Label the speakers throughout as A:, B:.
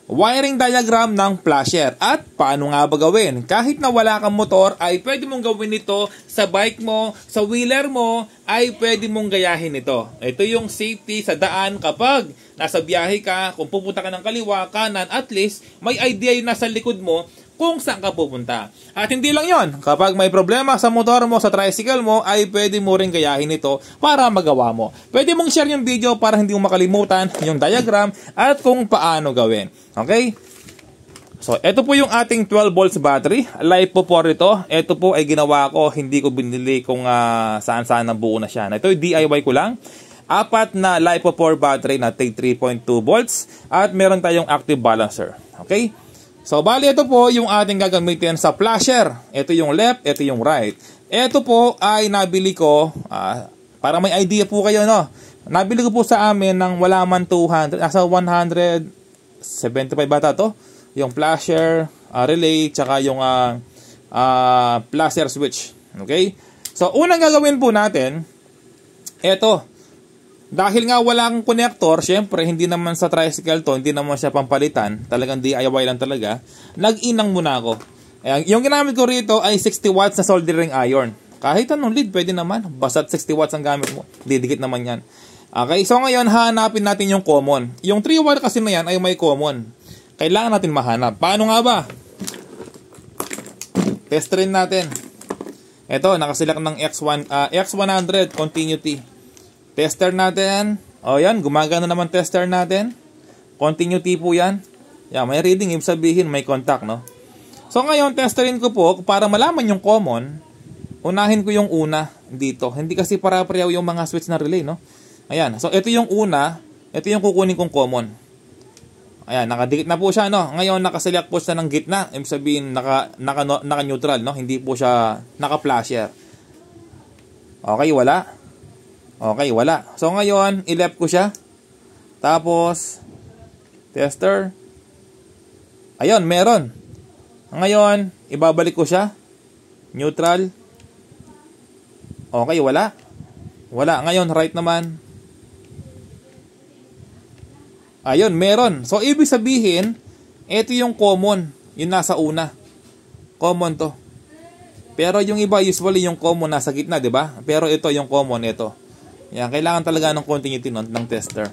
A: wiring diagram ng flasher. At paano nga ba gawin? Kahit na wala kang motor ay pwede mong gawin ito sa bike mo, sa wheeler mo ay pwede mong gayahin ito. Ito yung safety sa daan kapag nasa biyahe ka, kung pupunta ka ng kaliwa, kanan, at least may idea yung nasa likod mo kung saan ka pupunta. At hindi lang yon, kapag may problema sa motor mo, sa tricycle mo, ay pwede mo rin gayahin ito para magawa mo. Pwede mong share yung video para hindi mo makalimutan yung diagram at kung paano gawin. Okay? So, ito po yung ating 12 volts battery. Life po ito. Ito po ay ginawa ko, hindi ko binili kung saan-saan na buo na siya. Ito yung DIY ko lang. 4 na LiPo4 battery na 3.2 volts at meron tayong active balancer. Okay? So, bali ito po yung ating gagamitin sa flasher. Ito yung left, ito yung right. Ito po ay nabili ko, para may idea po kayo, no? Nabili ko po sa amin ng wala man 200, nasa 175 bata to. Yung flasher, relay, tsaka yung flasher switch. Okay? So, unang gagawin po natin, ito. Dahil nga walang connector, syempre hindi naman sa tricycle to, hindi naman siya pampalitan, talagang DIY lang talaga, nag-inang muna ako. Yung ginamit ko rito ay 60 watts na soldering iron. Kahit anong lead, pwede naman. Basta't 60 watts ang gamit mo, didikit naman yan. Okay, so ngayon hanapin natin yung common. Yung 3 wire kasi na yan ay may common. Kailangan natin mahanap. Paano nga ba? Test rin natin. Ito, nakaselect ng X100 continuity. Tester natin. O yan, gumagana naman tester natin. Continuity po yan. Yan, may reading, ibig sabihin may contact, no? So ngayon, testerin ko po, para malaman yung common, unahin ko yung una dito. Hindi kasi para-pareho yung mga switch na relay, no? Ayan, so ito yung una, ito yung kukunin kong common. Ayan, nakadikit na po siya, no? Ngayon, nakaselect po siya ng gitna. Ibig sabihin, naka-neutral, no? Hindi po siya naka-flasher. Okay, wala. Okay, wala. So ngayon, i-left ko siya. Tapos, tester. Ayun, meron. Ngayon, ibabalik ko siya. Neutral. Okay, wala. Wala. Ngayon, right naman. Ayun, meron. So, ibig sabihin, ito yung common. Yung nasa una. Common to. Pero yung iba, usually yung common nasa gitna, di ba? Pero ito yung common, ito. Yan, kailangan talaga ng continuity ng tester.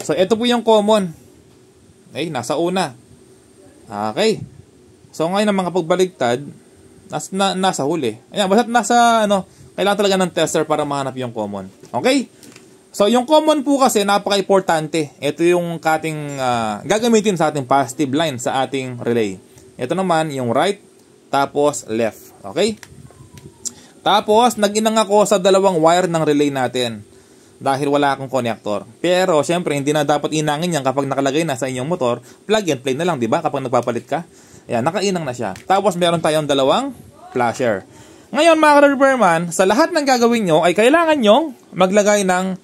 A: So, ito po yung common. Okay, nasa una. Okay. So, ngayon ang mga pagbaliktad, nasa huli. Ayan, basta nasa, kailangan talaga ng tester para mahanap yung common. Okay? So, yung common po kasi, napaka-importante. Ito yung gagamitin sa ating positive line sa ating relay. Ito naman, yung right, tapos left. Okay? Tapos, nag-inang ako sa dalawang wire ng relay natin. Dahil wala akong connector. Pero, syempre, hindi na dapat inangin yan kapag nakalagay na sa inyong motor. Plug and play na lang, di ba? Kapag nagpapalit ka. Ayan, nakainang na siya. Tapos, meron tayong dalawang flasher. Ngayon, mga repairman, sa lahat ng gagawin nyo, ay kailangan nyong maglagay ng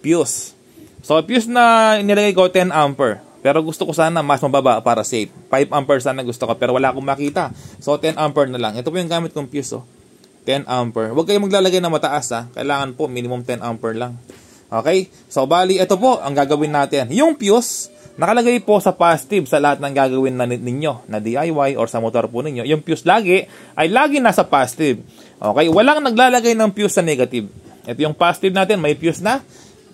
A: fuse. So, fuse na nilagay ko, 10 ampere. Pero gusto ko sana mas mababa para safe. 5 ampere sana gusto ko, pero wala akong makita. So, 10 ampere na lang. Ito po yung gamit kong fuse, 10 ampere. Huwag kayong maglalagay na mataas, ha. Kailangan po minimum 10 ampere lang. Okay? So, bali, ito po ang gagawin natin. Yung fuse, nakalagay po sa positive sa lahat ng gagawin na ninyo, na DIY or sa motor po ninyo. Yung fuse lagi nasa positive. Okay? Walang naglalagay ng fuse sa negative. Ito yung positive natin, may fuse na.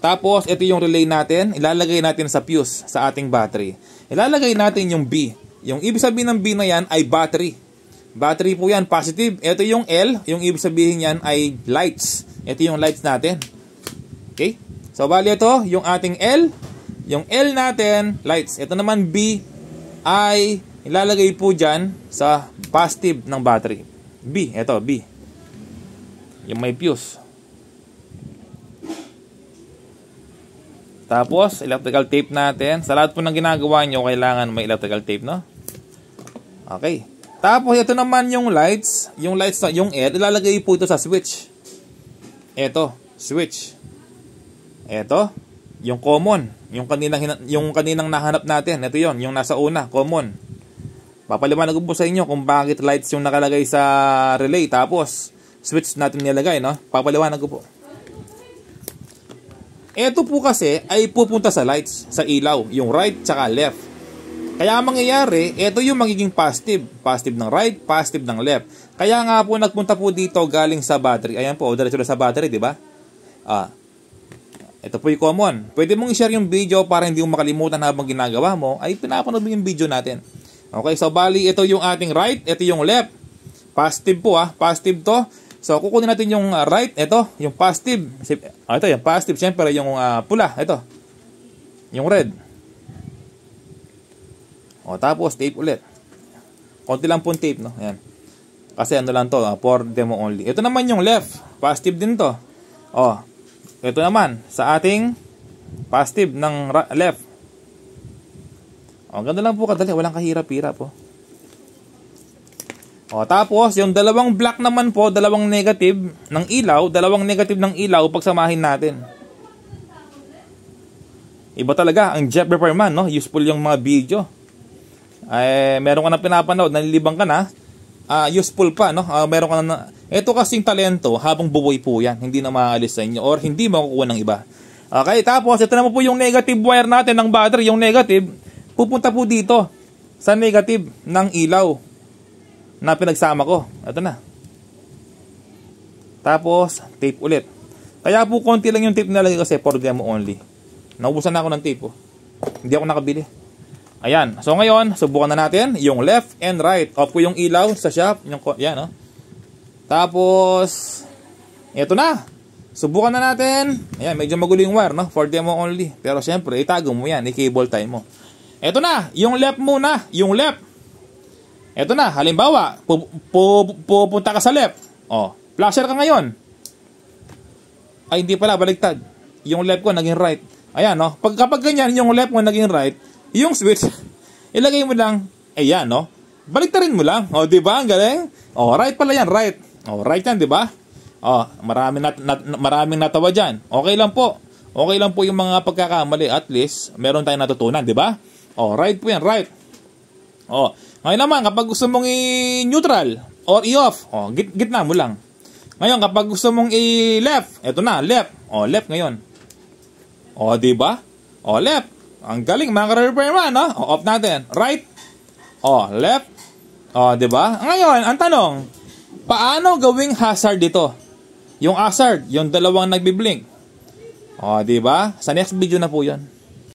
A: Tapos, ito yung relay natin. Ilalagay natin sa fuse sa ating battery. Ilalagay natin yung B. Yung ibig sabihin ng B na yan ay battery. Battery po yan, positive. Ito yung L, yung ibig sabihin yan ay lights. Ito yung lights natin. Okay? So, bali ito, yung ating L. Yung L natin, lights. Ito naman B ay ilalagay po dyan sa positive ng battery. B, ito, B. Yung may fuse. Tapos, electrical tape natin. Sa lahat po ng ginagawa nyo, kailangan may electrical tape, no? Okay. Tapos, ito naman yung lights. Yung lights na, yung L, ilalagay po ito sa switch. Ito, switch. Ito, yung common. Yung kaninang nahanap natin. Ito yon, yung nasa una, common. Papaliwanag ko po sa inyo kung bakit lights yung nakalagay sa relay. Tapos, switch natin nilagay, no? Papaliwanag ko po. Ito po kasi ay pupunta sa lights, sa ilaw. Yung right tsaka left. Kaya ang mangyayari, ito yung magiging positive. Positive ng right, positive ng left. Kaya nga po nagpunta po dito galing sa battery. Ayan po, diretso na sa battery, di ba? Ito po yung common. Pwede mong i-share yung video para hindi mo makalimutan habang ginagawa mo, ay pinapanood mo yung video natin. Okay, so bali, ito yung ating right, ito yung left. Positive po positive to. So kukunin natin yung right, ito, yung positive. Ito yung positive, syempre yung pula, ito. Yung red. Tapos tape ulit. Konti lang pong tape, no? Ayan. Kasi ano lang to, for demo only. Ito naman yung left, positive din to. Ito naman sa ating positive ng left. Ganda lang po kadali, walang kahirap-hirap po. Tapos yung dalawang black naman po, dalawang negative ng ilaw, pagsamahin natin. Iba talaga ang Jeff Repairman, no? Useful yung mga video. Meron ka na pinapanood, nalilibang ka na, useful pa, no? Meron ka na, ito kasing talento, habang buhay po yan, hindi na maalis sa inyo, or hindi makukuha ng iba. Okay, tapos, ito naman po yung negative wire natin ng battery, yung negative, pupunta po dito, sa negative ng ilaw, na pinagsama ko. Ito na. Tapos, tape ulit. Kaya po, konti lang yung tape nalagay kasi, for demo only. Naubusan na ako ng tape, Hindi ako nakabili. Ayan. So ngayon, subukan na natin yung left and right. Off ko yung ilaw sa shop. Yan, Tapos, ito na. Subukan na natin. Ayan, medyo magulo yung wire, no? For demo only. Pero syempre, itago mo yan. I-cable tie mo. Ito na. Yung left muna. Yung left. Ito na. Halimbawa, pupunta ka sa left. Flasher ka ngayon. Ay, hindi pala. Baligtad. Yung left ko naging right. Ayan, no? Kapag ganyan, yung left mo naging right, yung switch, ilagay mo lang, yan, no? Baliktarin mo lang. Diba? Ang galing. Right pala yan, right. Right yan, diba? Maraming natawa dyan. Okay lang po. Okay lang po yung mga pagkakamali. At least, meron tayong natutunan, diba? Right po yan, right. Ngayon naman, kapag gusto mong i-neutral or i-off, gitna mo lang. Ngayon, kapag gusto mong i-left, eto na, left. Left ngayon. Diba? Left. Ang galing, mga ka-repairman, no? Off natin. Right. Left. Diba? Ngayon, ang tanong, paano gawing hazard dito? Yung hazard, yung dalawang nagbi-blink. Diba? Sa next video na po yun.